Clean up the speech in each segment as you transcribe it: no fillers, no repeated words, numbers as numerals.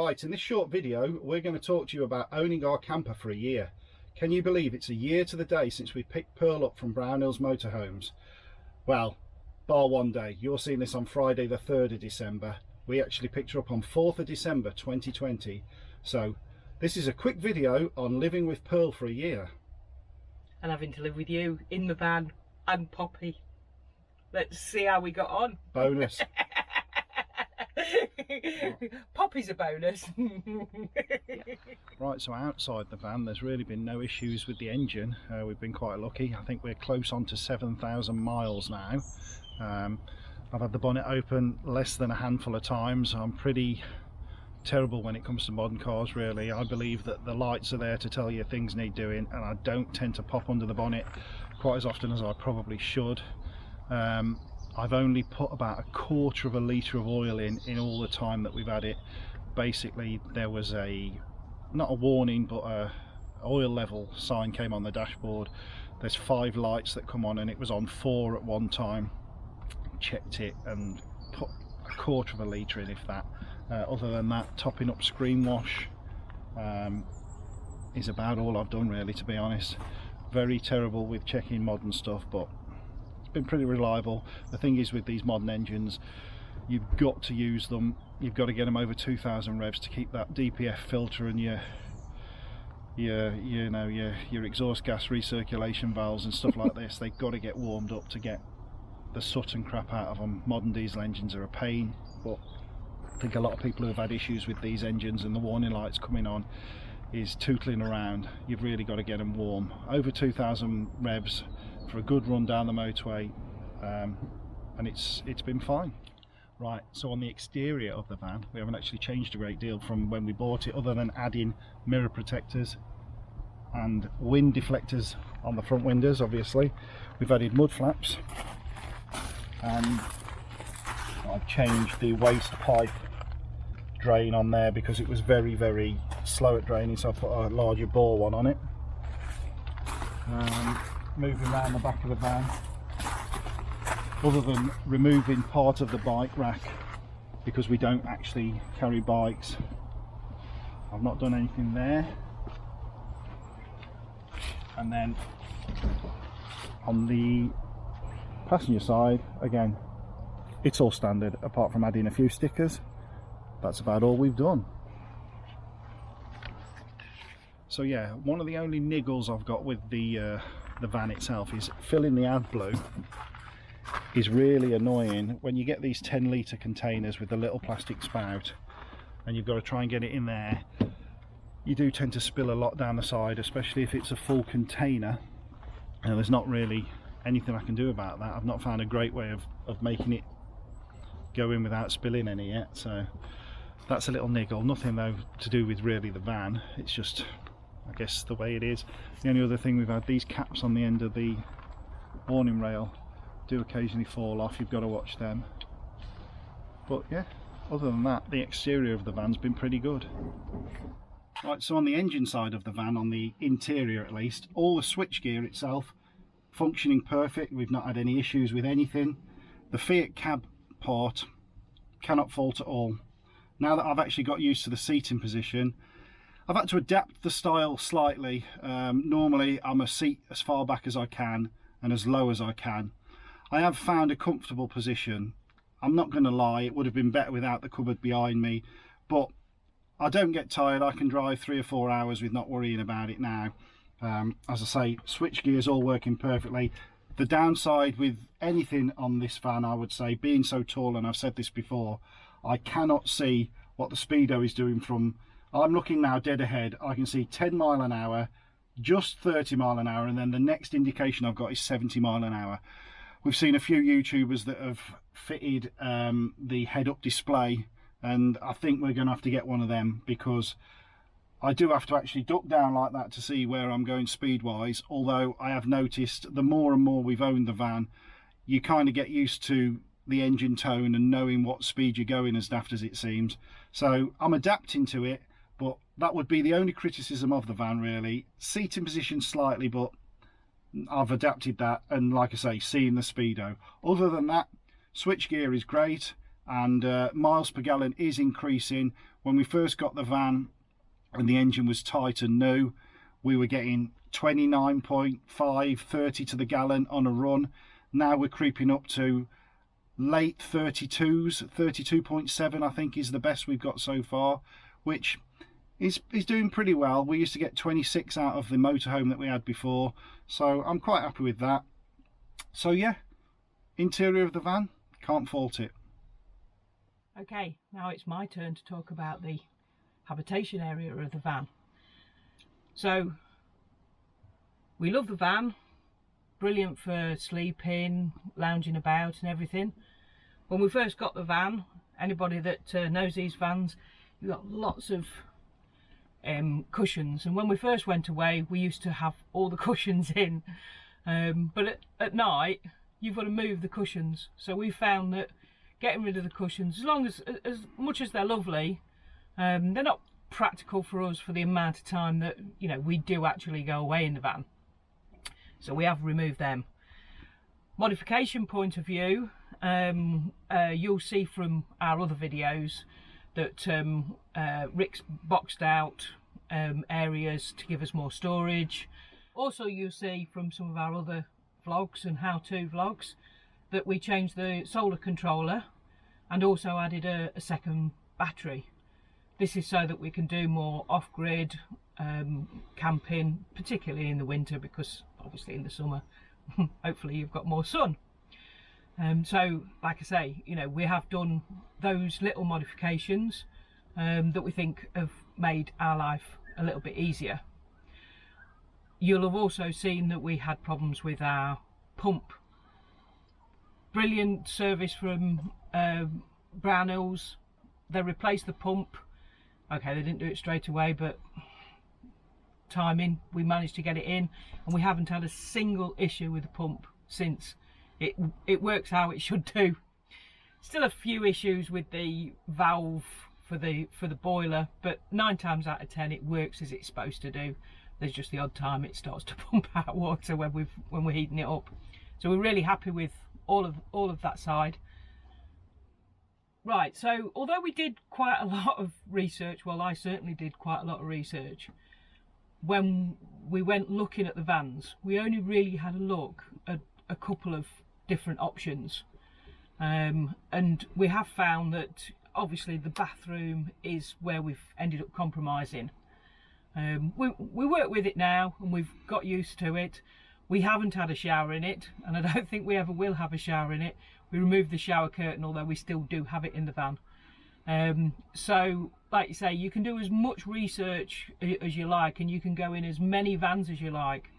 Right, in this short video we're going to talk to you about owning our camper for a year. Can you believe it's a year to the day since we picked Pearl up from Brownhills Motorhomes? Well, bar one day. You're seeing this on Friday the 3rd of December. We actually picked her up on 4th of December 2020. So this is a quick video on living with Pearl for a year. And having to live with you in the van and Poppy. Let's see how we got on. Bonus. Poppy's a bonus. Right, so outside the van there's really been no issues with the engine. We've been quite lucky. I think we're close on to 7,000 miles now. I've had the bonnet open less than a handful of times. I'm pretty terrible when it comes to modern cars, really. I believe that the lights are there to tell you things need doing, and I don't tend to pop under the bonnet quite as often as I probably should. I've only put about 1/4 of a litre of oil in all the time that we've had it. Basically there was not a warning, but a oil level sign came on the dashboard. There's 5 lights that come on and it was on 4 at one time. Checked it and put 1/4 of a litre in, if that. Other than that, topping up screen wash is about all I've done, really, to be honest. Very terrible with checking modern stuff, but been pretty reliable. The thing is with these modern engines, you've got to use them. You've got to get them over 2,000 revs to keep that DPF filter and your exhaust gas recirculation valves and stuff like this. They've got to get warmed up to get the soot and crap out of them. Modern diesel engines are a pain, but I think a lot of people who have had issues with these engines and the warning lights coming on is tootling around. You've really got to get them warm. Over 2,000 revs for a good run down the motorway, and it's been fine. Right, so on the exterior of the van, we haven't actually changed a great deal from when we bought it, other than adding mirror protectors and wind deflectors on the front windows. Obviously we've added mud flaps, and I've changed the waste pipe drain on there because it was very slow at draining, so I put a larger bore one on it. Moving around the back of the van, other than removing part of the bike rack because we don't actually carry bikes, I've not done anything there. And then on the passenger side, again, it's all standard apart from adding a few stickers. That's about all we've done. So yeah, one of the only niggles I've got with the van itself is filling the AdBlue is really annoying. When you get these 10-litre containers with the little plastic spout and you've got to try and get it in there, you do tend to spill a lot down the side, especially if it's a full container, and there's not really anything I can do about that. I've not found a great way of making it go in without spilling any yet, so that's a little niggle. Nothing though to do with really the van, it's just, I guess, the way it is. The only other thing, we've had these caps on the end of the warning rail do occasionally fall off. You've got to watch them. But yeah, other than that, the exterior of the van's been pretty good. Right, so on the engine side of the van, on the interior at least, all the switchgear itself functioning perfect. We've not had any issues with anything. The Fiat cab part cannot fault at all. Now that I've actually got used to the seating position, I've had to adapt the style slightly. Normally I'm a seat as far back as I can and as low as I can. I have found a comfortable position. I'm not going to lie, it would have been better without the cupboard behind me, but I don't get tired. I can drive 3 or 4 hours with not worrying about it now. As I say, switchgear is all working perfectly. The downside with anything on this van, I would say, being so tall, and I've said this before, I cannot see what the speedo is doing from, I'm looking now dead ahead, I can see 10 mile an hour, just 30 mile an hour, and then the next indication I've got is 70 mile an hour. We've seen a few YouTubers that have fitted the head-up display, and I think we're going to have to get one of them, because I do have to actually duck down like that to see where I'm going speed-wise. Although I have noticed the more and more we've owned the van, you kind of get used to the engine tone and knowing what speed you're going, as daft as it seems. So I'm adapting to it, but that would be the only criticism of the van, really. Seating position slightly, but I've adapted that, and like I say, seeing the speedo. Other than that, switchgear is great, and miles per gallon is increasing. When we first got the van and the engine was tight and new, we were getting 29.5, 30 to the gallon on a run. Now we're creeping up to late 32s, 32.7 I think is the best we've got so far, which is doing pretty well. We used to get 26 out of the motorhome that we had before, so I'm quite happy with that. So yeah, interior of the van, can't fault it. Okay, now it's my turn to talk about the habitation area of the van. So we love the van, brilliant for sleeping, lounging about and everything. When we first got the van, anybody that knows these vans, you've got lots of cushions, and when we first went away we used to have all the cushions in, but at night you've got to move the cushions. So we found that getting rid of the cushions, as much as they're lovely, they're not practical for us for the amount of time that, you know, we do actually go away in the van. So we have removed them. Modification point of view, you'll see from our other videos that Rick's boxed out areas to give us more storage. Also, you'll see from some of our other vlogs and how-to vlogs that we changed the solar controller and also added a second battery. This is so that we can do more off-grid camping, particularly in the winter, because obviously in the summer hopefully you've got more sun. So like I say, you know, we have done those little modifications that we think have made our life a little bit easier. You'll have also seen that we had problems with our pump. Brilliant service from Brownells. They replaced the pump. Okay, they didn't do it straight away, but timing, we managed to get it in, and we haven't had a single issue with the pump since. It works how it should do. Still a few issues with the valve for the boiler, but 9 times out of 10 it works as it's supposed to do. There's just the odd time it starts to pump out water when we're heating it up. So we're really happy with all of that side. Right, so although we did quite a lot of research, well, I certainly did quite a lot of research, when we went looking at the vans, we only really had a look at a couple of different options, and we have found that obviously the bathroom is where we've ended up compromising. We work with it now and we've got used to it. We haven't had a shower in it, and I don't think we ever will have a shower in it. We removed the shower curtain, although we still do have it in the van. So like you say, you can do as much research as you like, and you can go in as many vans as you like,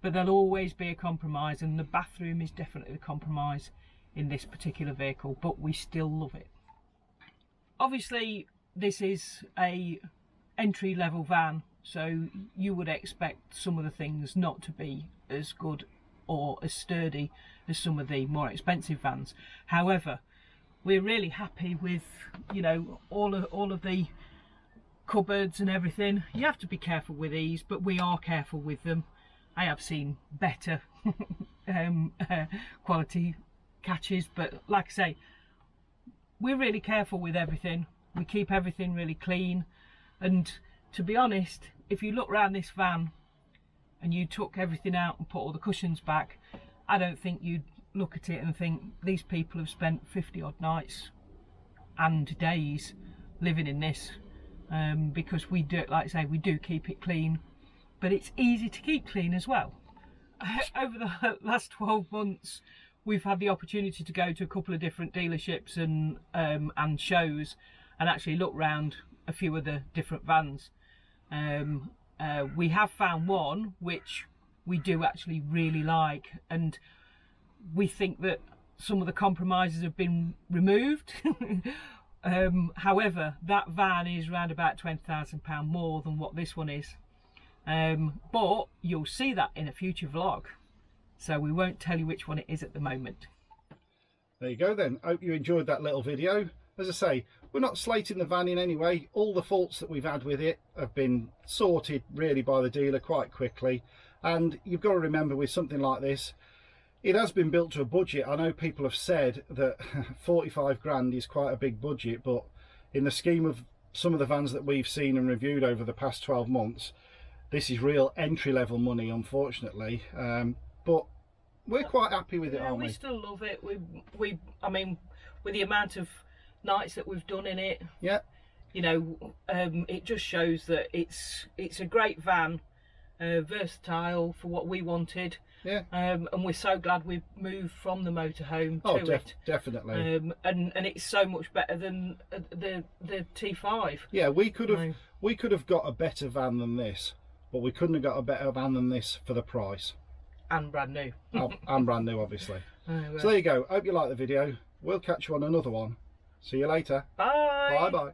but there'll always be a compromise, and the bathroom is definitely the compromise in this particular vehicle, but we still love it. Obviously this is a entry-level van, so you would expect some of the things not to be as good or as sturdy as some of the more expensive vans. However, we're really happy with, you know, all of the cupboards and everything. You have to be careful with these, but we are careful with them. I have seen better quality catches, but like I say, we're really careful with everything. We keep everything really clean, and to be honest, if you look around this van and you took everything out and put all the cushions back, I don't think you'd look at it and think these people have spent 50 odd nights and days living in this, because we do, like I say, we do keep it clean, but it's easy to keep clean as well. Over the last 12 months we've had the opportunity to go to a couple of different dealerships and shows and actually look round a few of the different vans. We have found one which we do actually really like, and we think that some of the compromises have been removed. However, that van is around about £20,000 more than what this one is, but you'll see that in a future vlog, so we won't tell you which one it is at the moment. There you go then. Hope you enjoyed that little video. As I say, we're not slating the van in any way. All the faults that we've had with it have been sorted really by the dealer quite quickly, and you've got to remember with something like this, it has been built to a budget. I know people have said that 45 grand is quite a big budget, but in the scheme of some of the vans that we've seen and reviewed over the past 12 months, this is real entry-level money, unfortunately. But we're quite happy with it, aren't we? We still love it. I mean, with the amount of nights that we've done in it, Yeah. you know, it just shows that it's a great van, versatile for what we wanted. Yeah. And we're so glad we've moved from the motorhome to it. Definitely. And it's so much better than the T5. Yeah, we could have got a better van than this, but we couldn't have got a better van than this for the price. And brand new. And brand new, obviously. So there you go. Hope you like the video. We'll catch you on another one. See you later. Bye. Bye bye.